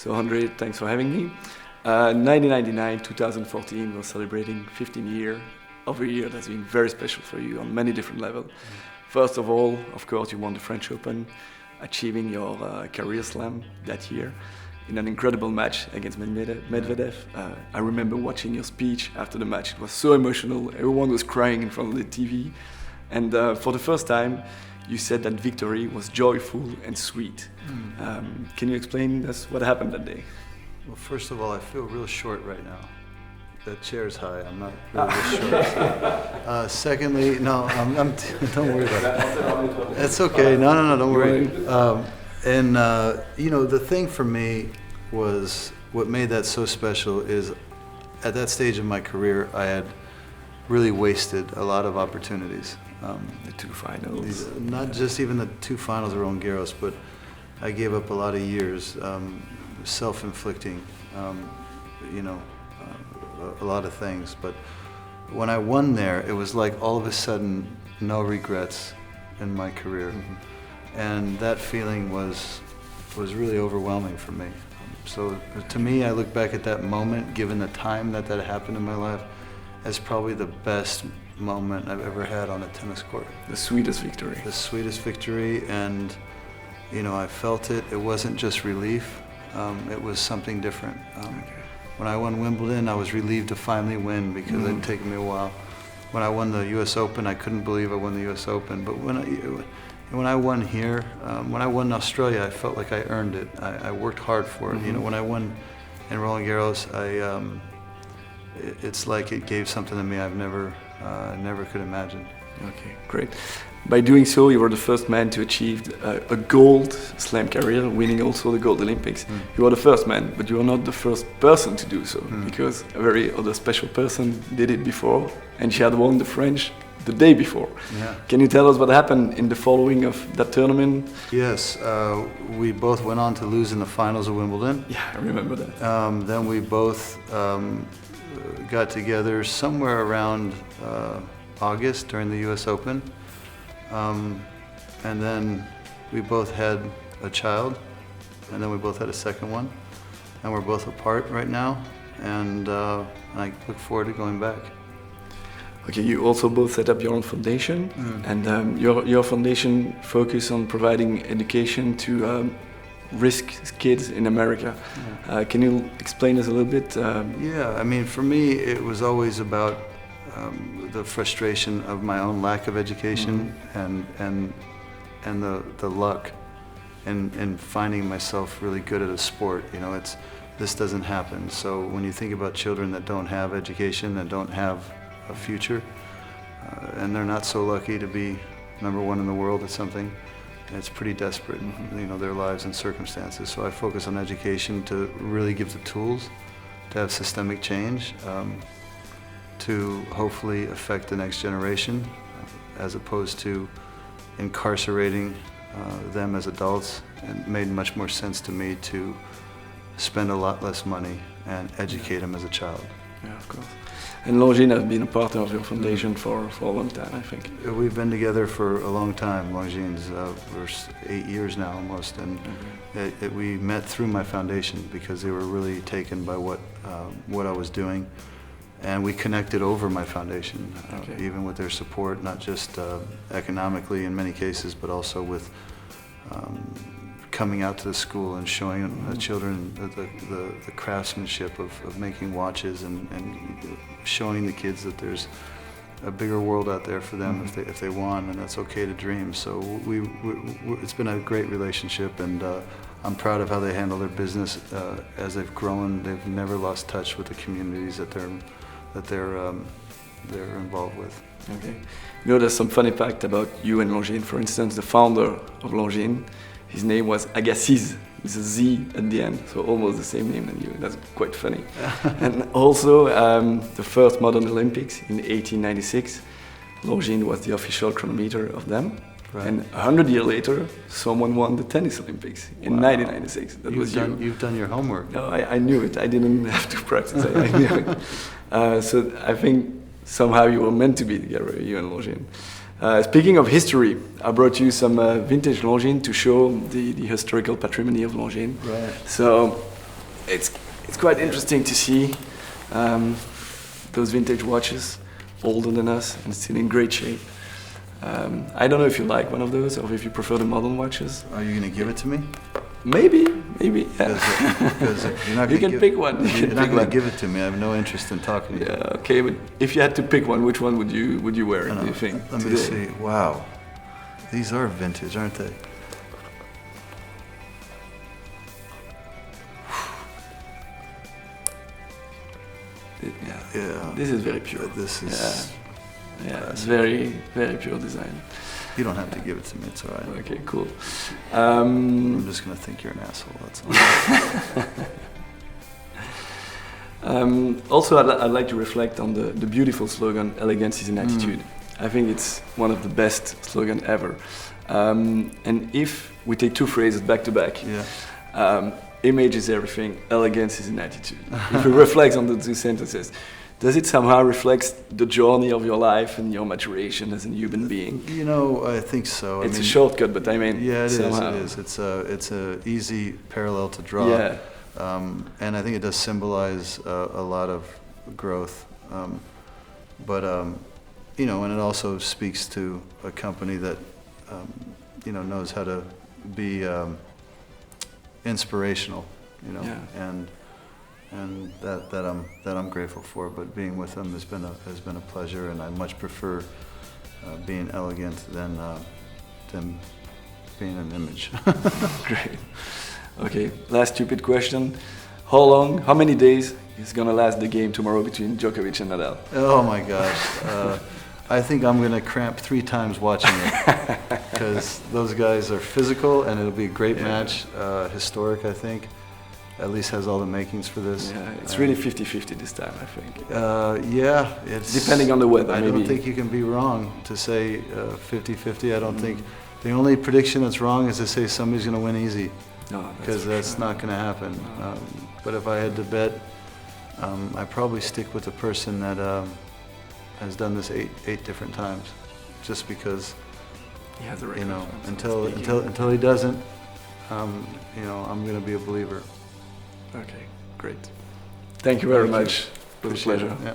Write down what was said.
So André, thanks for having me. 1999, 2014, we're celebrating 15 years of a year that's been very special for you on many different levels. First of all, of course, you won the French Open, achieving your career slam that year in an incredible match against Medvedev. I remember watching your speech after the match. It was so emotional. Everyone was crying in front of the TV. And for the first time, you said that victory was joyful and sweet. Can you explain us what happened that day? Well, first of all, I feel real short right now. That chair's high. I'm not really short. Secondly, no, don't worry about it. That's okay. No, don't worry. The thing for me was what made that so special is at that stage of my career, I had really wasted a lot of opportunities. The two finals. Not just even the two finals of Roland Garros, but I gave up a lot of years, self-inflicting, a lot of things. But when I won there, it was like all of a sudden, no regrets in my career. And that feeling was really overwhelming for me. So to me, I look back at that moment, given the time that happened in my life, as probably the best moment I've ever had on a tennis court. The sweetest victory. The sweetest victory, and I felt it. It wasn't just relief. It was something different. When I won Wimbledon, I was relieved to finally win because it had taken me a while. When I won the U.S. Open, I couldn't believe I won the U.S. Open. But when I won here, when I won Australia, I felt like I earned it. I worked hard for it. When I won in Roland Garros, it's like it gave something to me I've never could imagine. Okay, great. By doing so, you were the first man to achieve a gold slam career, winning also the Gold Olympics. You were the first man, but you were not the first person to do so, because a very other special person did it before, and she had won the French the day before. Yeah. Can you tell us what happened in the following of that tournament? Yes, we both went on to lose in the finals of Wimbledon. Yeah, I remember that. Then we both got together somewhere around August during the U.S. Open. And then we both had a child, and then we both had a second one, and we're both apart right now, and I look forward to going back. Okay, you also both set up your own foundation, and your foundation focus on providing education to risk kids in America. Can you explain us a little bit? Yeah, I mean, for me, it was always about the frustration of my own lack of education and the luck in finding myself really good at a sport. This doesn't happen. So when you think about children that don't have education, that don't have a future, and they're not so lucky to be number one in the world at something, it's pretty desperate, their lives and circumstances. So I focus on education to really give the tools to have systemic change, to hopefully affect the next generation, as opposed to incarcerating them as adults. It made much more sense to me to spend a lot less money and educate them as a child. Yeah, of course. And Longines has been a partner of your foundation for a long time, I think. We've been together for a long time, Longines. We're 8 years now almost, and we met through my foundation because they were really taken by what I was doing. And we connected over my foundation, even with their support, not just economically in many cases, but also with coming out to the school and showing the children the craftsmanship of making watches and showing the kids that there's a bigger world out there for them if they want, and that's okay to dream. So it's been a great relationship, and I'm proud of how they handle their business as they've grown. They've never lost touch with the communities that they're involved with. Okay. There's some funny fact about you and Longines. For instance, the founder of Longines, his name was Agassi, with a Z at the end, so almost the same name than you. That's quite funny. And also, the first modern Olympics in 1896, Longines was the official chronometer of them. Right. And 100 years later, someone won the tennis Olympics in 1996. That was you. You've done your homework. No, I knew it. I didn't have to practice. I knew it. So I think somehow you were meant to be together, you and Longines. Speaking of history, I brought you some vintage Longines to show the historical patrimony of Longines. Right. So it's quite interesting to see those vintage watches, older than us and still in great shape. I don't know if you like one of those or if you prefer the modern watches. Are you going to give it to me? Maybe. Yeah. Because you're not You going can pick one. You're not going to give it to me. I have no interest in talking to you. Yeah, okay, but if you had to pick one, which one would you wear? Do you think? Let me see. Wow, these are vintage, aren't they? Yeah. This is very pure. This is. Yeah, it's very pure design. You don't have to give it to me. It's all right. Okay, cool. I'm just gonna think you're an asshole. That's all. Also, I'd like to reflect on the beautiful slogan "Elegance is an attitude." I think it's one of the best slogans ever. And if we take two phrases back to back, image is everything, elegance is an attitude. If we reflect on the two sentences, does it somehow reflect the journey of your life and your maturation as a human being? You know, I think so. It's a shortcut, but I mean, yeah, it somehow. is. It's a easy parallel to draw. Yeah. And I think it does symbolize a lot of growth. But you know, and it also speaks to a company that you know, knows how to be inspirational. You know, and that I'm grateful for. But being with them has been a pleasure, and I much prefer being elegant than being an image. Great. Okay, last stupid question. How many days is gonna last the game tomorrow between Djokovic and Nadal? Oh my gosh. I think I'm gonna cramp 3 times watching it because those guys are physical, and it'll be a great match, historic, I think. At least has all the makings for this. Yeah, it's really 50-50 this time, I think. Yeah, it's depending on the weather. I don't think you can be wrong to say 50-50. I don't think the only prediction that's wrong is to say somebody's going to win easy. No, because that's not going to happen. No. But if I had to bet, I probably stick with the person that has done this eight different times, just because. He has a record. You know, until he doesn't, you know, I'm going to be a believer. Okay, great. Thank you very much. It was a pleasure. Yeah.